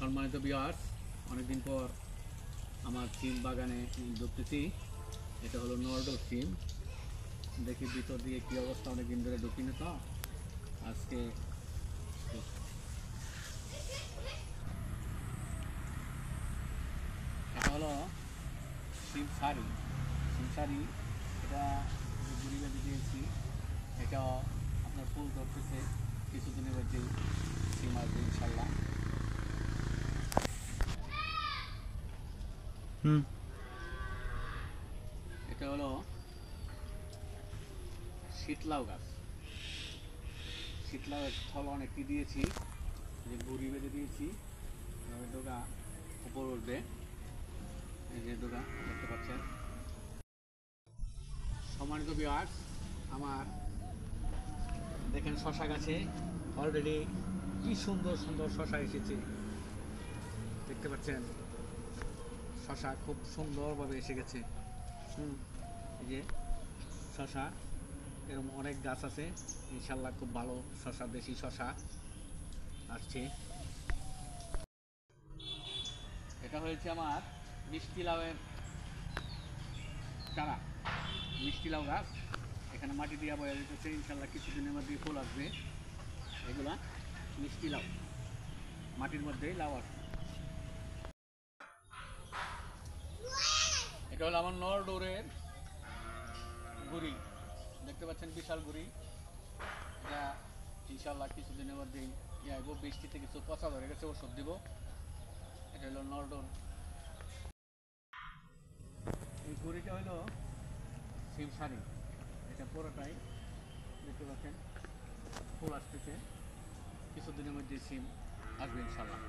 সম্মানিত ভিউয়ার্স, অনেকদিন পর আমার সিম বাগানে ঢুকতেছি। এটা হলো নর্ডো সিম। দেখি ভিতর দিয়ে কী অবস্থা, অনেকদিন ধরে ঢুকি না তো আজকে। এটা হলো সিম শাড়ি। এটা গুড়ি বেঁধে দিয়েছি। এটা আপনার ফুল ধরতেছে, কিছুদিনের মধ্যেই সিম আসবে ইনশাল্লাহ। এটা হলো শীতলাউ গাছ। শীতলাউয়ের ফল অনেকটি দিয়েছি, যে গুড়ি বেঁধে দিয়েছি। ডোগা উপর উঠবে, এই যে ডোগা দেখতে পাচ্ছেন। সম্মানিত ভিউয়ার্স, আমার দেখেন শশা গাছে অলরেডি কি সুন্দর সুন্দর শশা এসেছে, দেখতে পাচ্ছেন। শশা খুব সুন্দরভাবে এসে গেছে। এই যে শশা, এরকম অনেক গাছ আছে, ইনশাল্লাহ খুব ভালো শশা, দেশি শশা আসছে। এটা হয়েছে আমার মিষ্টি লাউয়ের চারা, মিষ্টি লাউ গাছ। এখানে মাটি দিয়ে বয়া দিতেছে, ইনশাল্লাহ কিছুদিনের মধ্যেই ফুল আসবে। এগুলা মিষ্টি লাউ, মাটির মধ্যেই লাউ আসবে। এটা হলো আমার নরডোরের গুড়ি, দেখতে পাচ্ছেন বিশাল গুড়ি। এটা ইনশাল্লাহ কিছুদিনের মধ্যেই আইব, বৃষ্টিতে কিছু পচা ধরে গেছে, ওষুধ দিব। এটা হলো নরডোর। এই গুড়িটা হলো সিম শাড়ি। এটা পুরোটাই দেখতে পাচ্ছেন ফুল আসতেছে, কিছুদিনের মধ্যে সিম আসবে ইনশাল্লাহ।